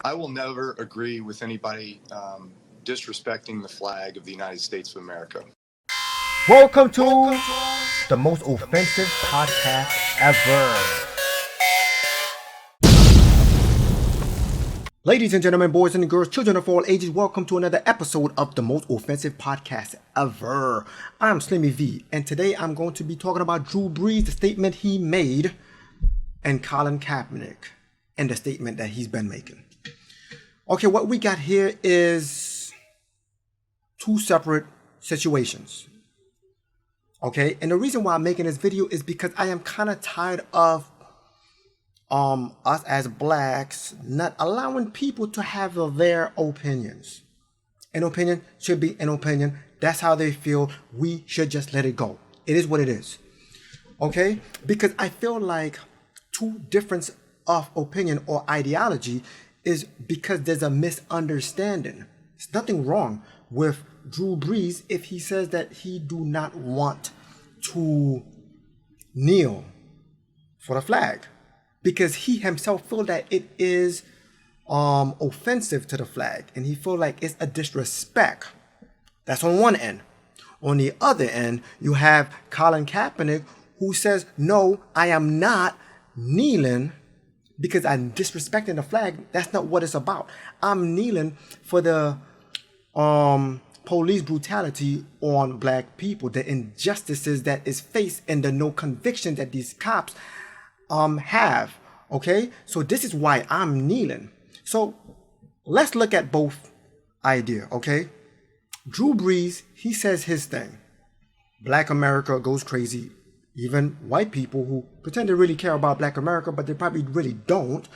I will never agree with anybody disrespecting the flag of the United States of America. Welcome to the most offensive podcast ever. Ladies and gentlemen, boys and girls, children of all ages, welcome to another episode of the most offensive podcast ever. I'm Slimmy V, and today I'm going to be talking about Drewbrees, the statement he made, and Colin Kaepernick, and the statement that he's been making. Okay, what we got here is two separate situations. Okay, and the reason why I'm making this video is because I am kind of tired of us as blacks not allowing people to have their opinions. An opinion should be an opinion. That's how they feel. We should just let it go. It is what it is. Okay, because I feel like two difference of opinion or ideology is because there's a misunderstanding. There's nothing wrong with Drewbrees if he says that he do not want to kneel for the flag, because he himself feel that it is offensive to the flag, and he feel like it's a disrespect. That's on one end. On the other end, you have Colin Kaepernick, who says, no, I am not kneeling because I'm disrespecting the flag. That's not what it's about. I'm kneeling for the police brutality on black people, the injustices that is faced, and the no conviction that these cops have. Okay, so this is why I'm kneeling. So let's look at both idea. Okay, Drewbrees, he says his thing. Black America goes crazy. Even white people who pretend to really care about black America, but they probably really don't,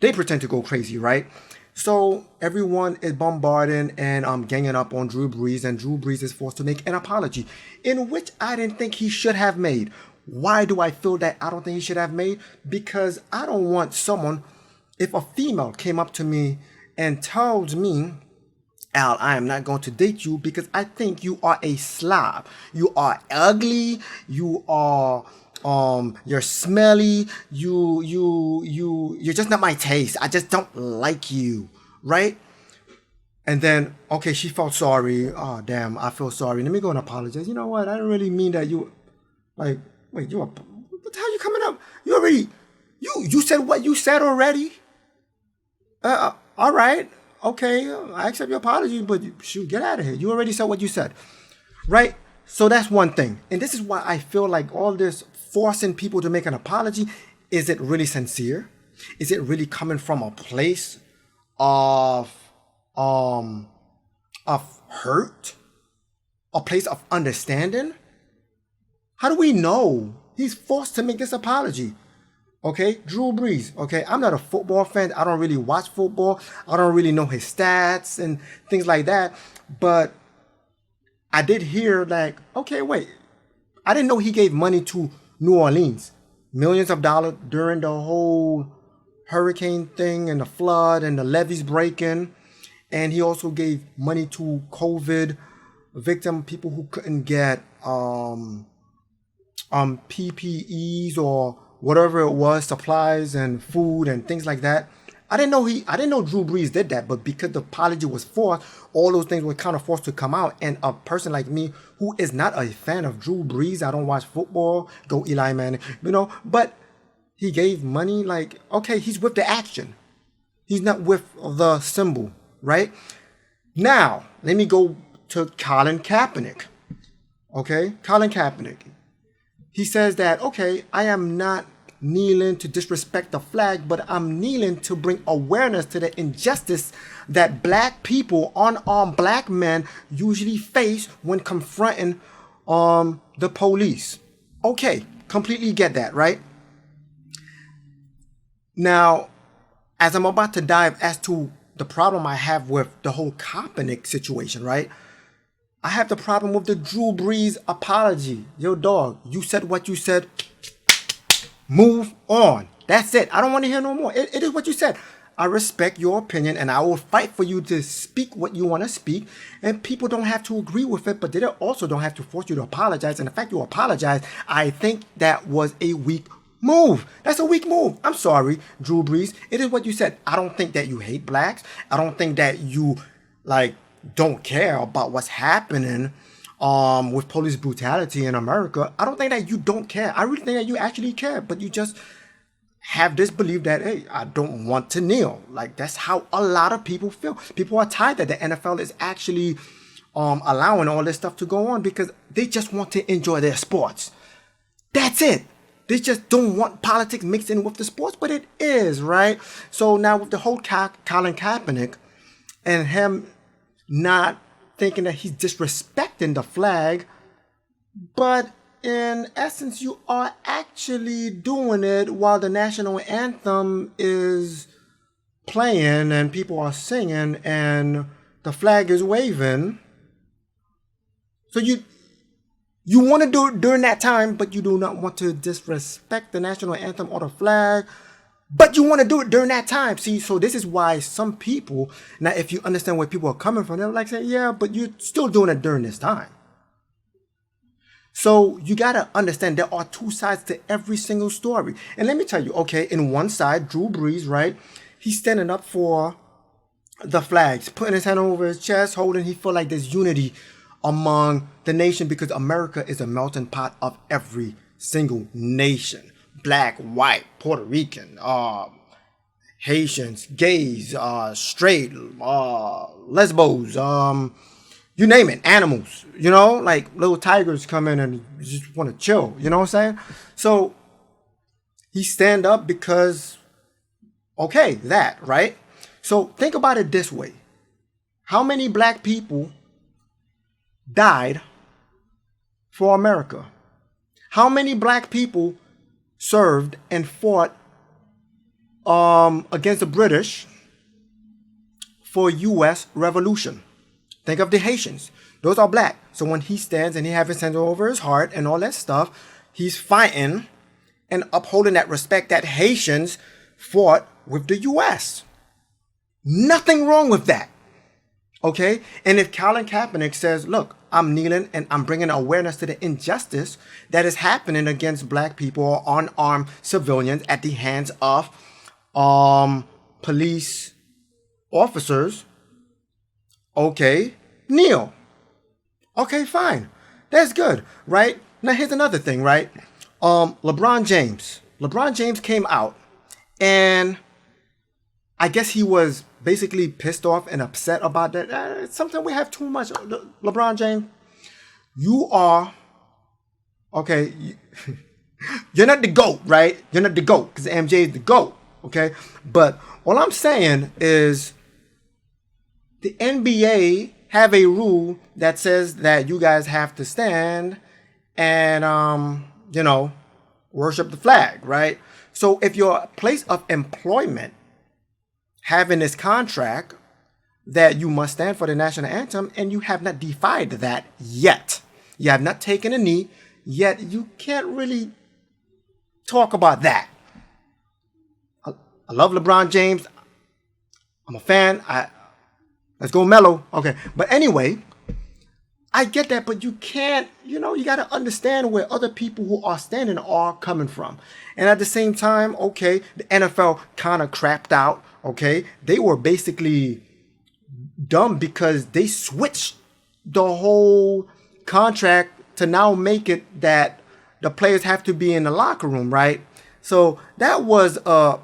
they pretend to go crazy, right? So everyone is bombarding and ganging up on Drewbrees, and Drewbrees is forced to make an apology, in which I didn't think he should have made. Why do I feel that I don't think he should have made? Because I don't want someone, if a female came up to me and tells me, Al, I am not going to date you because I think you are a slob. You are ugly. You are you're smelly. You're just not my taste. I just don't like you, right? And then, okay, she felt sorry. Oh, damn, I feel sorry. Let me go and apologize. You know what? I didn't really mean that. You, like, wait, what the hell you coming up? You already, you said what you said already. All right. Okay, I accept your apology, but shoot, get out of here. You already said what you said, right? So that's one thing. And this is why I feel like all this forcing people to make an apology, is it really sincere? Is it really coming from a place of hurt? A place of understanding? How do we know he's forced to make this apology? Okay, Drewbrees. Okay, I'm not a football fan. I don't really watch football. I don't really know his stats and things like that. But I did hear, like, okay, wait. I didn't know he gave money to New Orleans. Millions of dollars during the whole hurricane thing and the flood and the levees breaking. And he also gave money to COVID victim people who couldn't get PPEs or whatever it was, supplies and food and things like that. I didn't know Drewbrees did that, but because the apology was forced, all those things were kind of forced to come out. And a person like me, who is not a fan of Drewbrees, I don't watch football, go Eli Manning, but he gave money, like, okay, he's with the action. He's not with the symbol, right? Now, let me go to Colin Kaepernick. Okay, Colin Kaepernick. He says that, okay, I am not kneeling to disrespect the flag, but I'm kneeling to bring awareness to the injustice that black people, unarmed black men, usually face when confronting the police. Okay, completely get that, right? Now, as I'm about to dive as to the problem I have with the whole Kaepernick situation, right? I have the problem with the Drewbrees apology. Yo, dog, you said what you said. Move on. That's it. I don't want to hear no more. It is what you said. I respect your opinion, and I will fight for you to speak what you want to speak. And people don't have to agree with it, but they also don't have to force you to apologize. And the fact you apologize, I think that was a weak Move. That's a weak move. I'm sorry, Drew Brees. It is what you said. I don't think that you hate blacks. I don't think that you like don't care about what's happening with police brutality in America. I don't think that you don't care. I really think that you actually care, but you just have this belief that, hey, I don't want to kneel. Like, that's how a lot of people feel. People are tired that the NFL is actually allowing all this stuff to go on because they just want to enjoy their sports. That's it. They just don't want politics mixed in with the sports, but it is, right? So now with the whole Colin Kaepernick and him not thinking that he's disrespecting the flag, but in essence, you are actually doing it while the national anthem is playing and people are singing and the flag is waving. So you want to do it during that time, but you do not want to disrespect the national anthem or the flag, but you want to do it during that time. See, so this is why some people, now if you understand where people are coming from, they're like saying, yeah, but you're still doing it during this time. So you got to understand there are two sides to every single story. And let me tell you, okay, in one side, Drewbrees, right? He's standing up for the flags, putting his hand over his chest, holding, he feel like there's unity among the nation because America is a melting pot of every single nation. Black, white, Puerto Rican, Haitians, gays, straight, lesbos, you name it, animals, you know, like little tigers come in and you just want to chill, you know what I'm saying? So he stand up because, okay, that, right? So think about it this way. How many black people died for America? How many black people served and fought against the British for U.S. revolution? Think of the Haitians. Those are black. So when he stands and he has his hands over his heart and all that stuff, he's fighting and upholding that respect that Haitians fought with the U.S. Nothing wrong with that. Okay? And if Colin Kaepernick says, look, I'm kneeling and I'm bringing awareness to the injustice that is happening against black people or unarmed civilians at the hands of police officers, okay, kneel. Okay, fine. That's good, right? Now here's another thing, right? LeBron James came out and I guess he was basically pissed off and upset about that. Sometimes we have too much. LeBron James, you are, okay, you're not the GOAT, right? You're not the GOAT because MJ is the GOAT, okay? But all I'm saying is the NBA have a rule that says that you guys have to stand and, worship the flag, right? So if your place of employment having this contract that you must stand for the national anthem and you have not defied that yet, you have not taken a knee, yet you can't really talk about that. I love LeBron James. I'm a fan. Let's go Melo. Okay. But anyway, I get that, but you can't, you got to understand where other people who are standing are coming from. And at the same time, okay, the NFL kind of crapped out. Okay. They were basically dumb because they switched the whole contract to now make it that the players have to be in the locker room, right? So that was a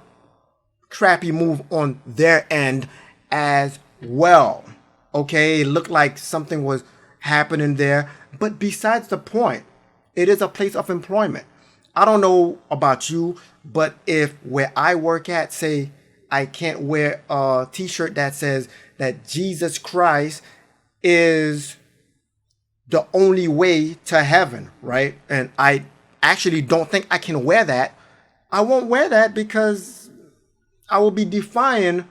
crappy move on their end as well. Okay, it looked like something was happening there, but besides the point, it is a place of employment. I don't know about you, but if where I work at, say I can't wear a t-shirt that says that Jesus Christ is the only way to heaven, right? And I actually don't think I can wear that. I won't wear that because I will be defying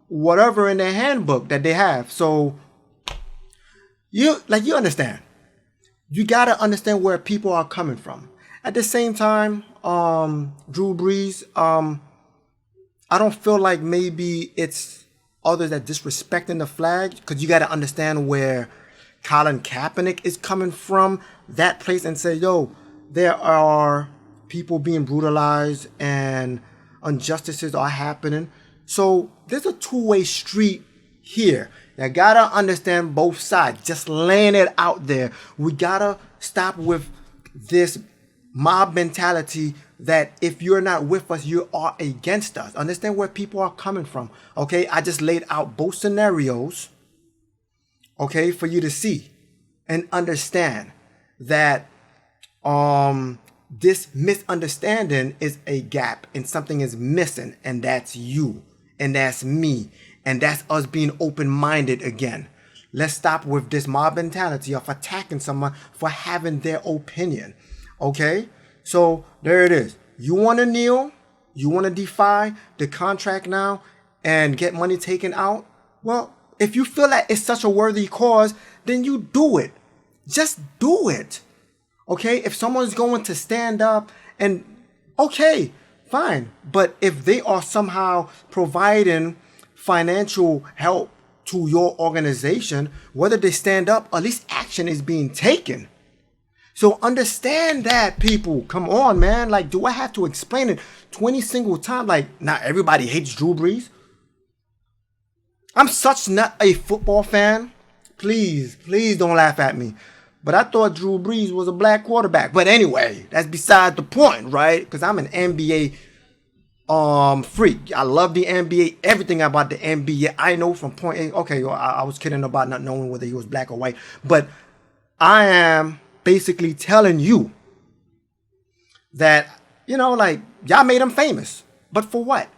whatever in their handbook that they have. So you understand. You gotta understand where people are coming from. At the same time, Drewbrees, I don't feel like maybe it's others that disrespecting the flag, because you gotta understand where Colin Kaepernick is coming from, that place, and say, yo, there are people being brutalized and injustices are happening. So there's a two-way street here. You gotta understand both sides. Just laying it out there. We gotta stop with this mob mentality that if you're not with us, you are against us. Understand where people are coming from. Okay, I just laid out both scenarios, okay, for you to see and understand that this misunderstanding is a gap and something is missing, and that's you and that's me and that's us being open-minded again. Let's stop with this mob mentality of attacking someone for having their opinion. Okay, so there it is. You want to kneel, you want to defy the contract now and get money taken out. Well, if you feel like it's such a worthy cause, then you do it. Just do it. Okay, if someone's going to stand up and okay, fine. But if they are somehow providing financial help to your organization, whether they stand up, at least action is being taken. So understand that, people. Come on, man. Like, do I have to explain it 20 single times? Like, not everybody hates Drewbrees. I'm such not a football fan. Please don't laugh at me. But I thought Drewbrees was a black quarterback. But anyway, that's beside the point, right? Because I'm an NBA freak. I love the NBA. Everything about the NBA I know from point A. Okay, I was kidding about not knowing whether he was black or white. But I am basically telling you that, you know, like, y'all made him famous. But for what?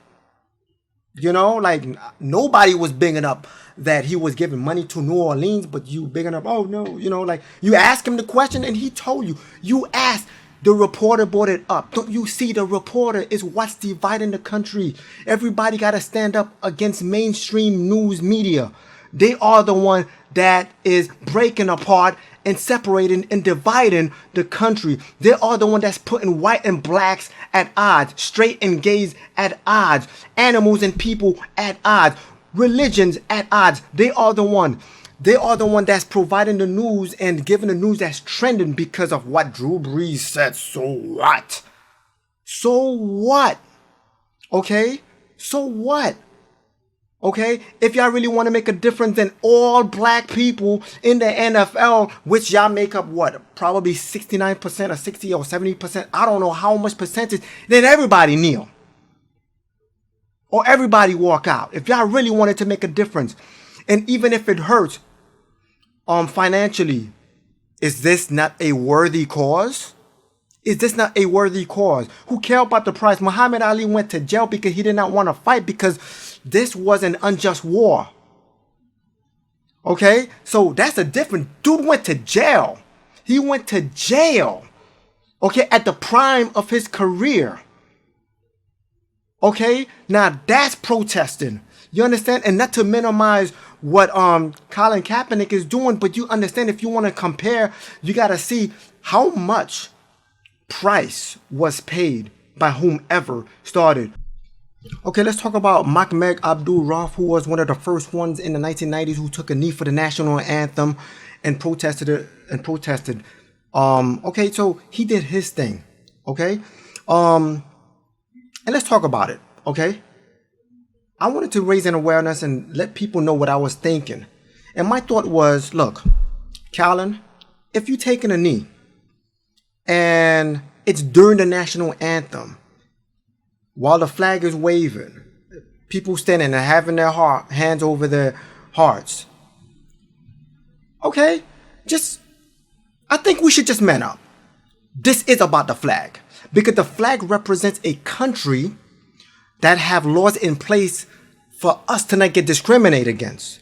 You know, like, nobody was bigging up that he was giving money to New Orleans, but you bigging up, oh no, you know, like, you asked him the question and he told you. You asked, the reporter brought it up. Don't you see, the reporter is what's dividing the country. Everybody got to stand up against mainstream news media. They are the one that is breaking apart and separating and dividing the country. They are the one that's putting white and blacks at odds, straight and gays at odds, animals and people at odds, religions at odds. They are the one. They are the one that's providing the news and giving the news that's trending because of what Drewbrees said. So what? So what? Okay? So what? Okay, if y'all really want to make a difference, then all black people in the NFL, which y'all make up what? Probably 69% or 60 or 70%. I don't know how much percentage. Then everybody kneel. Or everybody walk out. If y'all really wanted to make a difference. And even if it hurts financially, is this not a worthy cause? Is this not a worthy cause? Who care about the price? Muhammad Ali went to jail because he did not want to fight because this was an unjust war. Okay? So that's a different... Dude went to jail. He went to jail. Okay? At the prime of his career. Okay? Now that's protesting. You understand? And not to minimize what Colin Kaepernick is doing, but you understand, if you want to compare, you got to see how much price was paid by whomever started. Okay, let's talk about Mahmoud Abdul-Rauf, who was one of the first ones in the 1990s who took a knee for the national anthem and protested it and protested. Okay, so he did his thing. Okay, and let's talk about it. Okay, I wanted to raise an awareness and let people know what I was thinking. And my thought was, look, Colin, if you're taking a knee and it's during the national anthem, while the flag is waving, people standing and having their hands over their hearts. Okay, I think we should just man up. This is about the flag. Because the flag represents a country that have laws in place for us to not get discriminated against.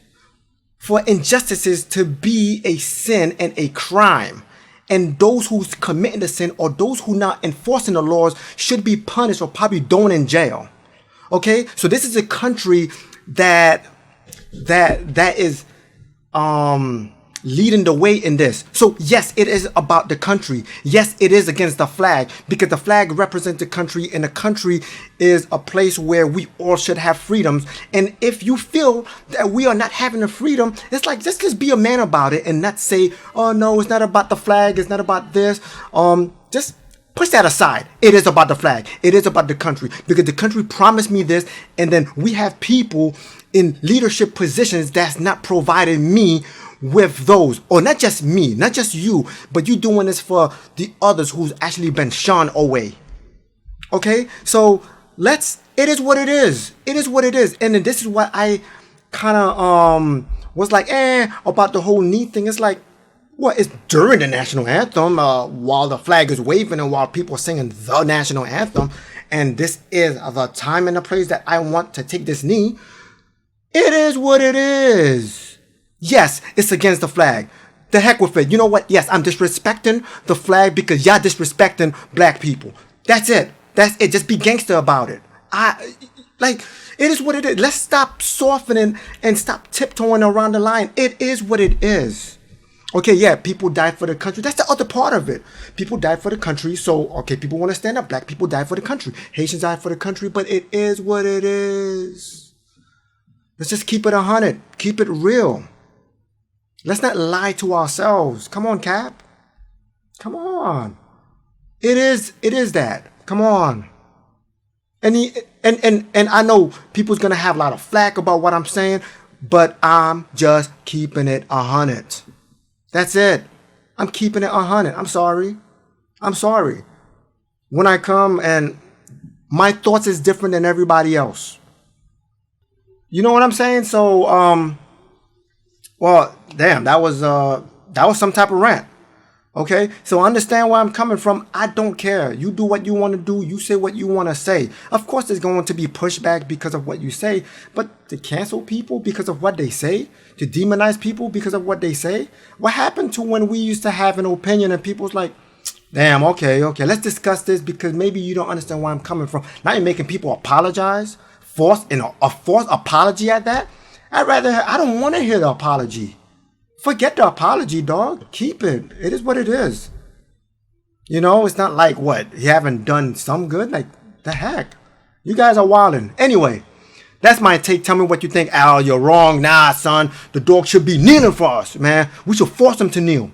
For injustices to be a sin and a crime. And those who's committing the sin or those who not enforcing the laws should be punished or probably thrown in jail. Okay, so this is a country that is leading the way in this. So yes, it is about the country. Yes, it is against the flag because the flag represents the country, and the country is a place where we all should have freedoms. And if you feel that we are not having a freedom, it's like, just be a man about it and not say, oh no, it's not about the flag, it's not about this. Just Push that aside. It is about the flag. It is about the country. Because the country promised me this, and then we have people in leadership positions that's not providing me with those. Or not just me, not just you, but you doing this for the others who's actually been shunned away. Okay? So it is what it is. It is what it is. And then this is what I kind of was like, about the whole knee thing. It's like, well, it's during the national anthem, while the flag is waving and while people are singing the national anthem, and this is the time and the place that I want to take this knee. It is what it is. Yes, it's against the flag. The heck with it. You know what? Yes, I'm disrespecting the flag because y'all disrespecting black people. That's it. That's it. Just be gangster about it. It is what it is. Let's stop softening and stop tiptoeing around the line. It is what it is. Okay, yeah, people died for the country. That's the other part of it. People died for the country. So, okay, people want to stand up. Black people died for the country. Haitians died for the country. But it is what it is. Let's just keep it 100. Keep it real. Let's not lie to ourselves. Come on, Cap. Come on. It is that. Come on. And I know people's going to have a lot of flack about what I'm saying, but I'm just keeping it 100. That's it. I'm keeping it 100. I'm sorry. When I come and my thoughts is different than everybody else. You know what I'm saying? So, well, damn, that was some type of rant. Okay, so understand where I'm coming from. I don't care. You do what you want to do. You say what you want to say. Of course, there's going to be pushback because of what you say. But to cancel people because of what they say, to demonize people because of what they say, what happened to when we used to have an opinion and people's like, damn, okay, let's discuss this because maybe you don't understand where I'm coming from. Now you're making people apologize, forced apology at that. I don't want to hear the apology. Forget the apology, dog. Keep it. It is what it is. You know, it's not like what? You haven't done some good? Like, the heck? You guys are wilding. Anyway, that's my take. Tell me what you think. Al, you're wrong. Nah, son. The dog should be kneeling for us, man. We should force him to kneel.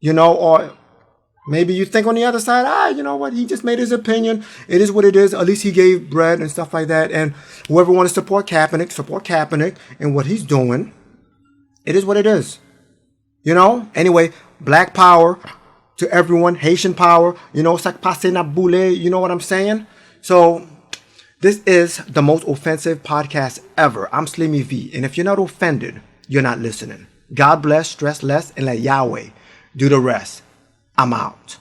You know, or maybe you think on the other side, you know what? He just made his opinion. It is what it is. At least he gave bread and stuff like that. And whoever wants to support Kaepernick and what he's doing. It is what it is. You know? Anyway, black power to everyone. Haitian power. You know, sak passe na boule. You know what I'm saying? So, this is the most offensive podcast ever. I'm Slimmy V. And if you're not offended, you're not listening. God bless, stress less, and let Yahweh do the rest. I'm out.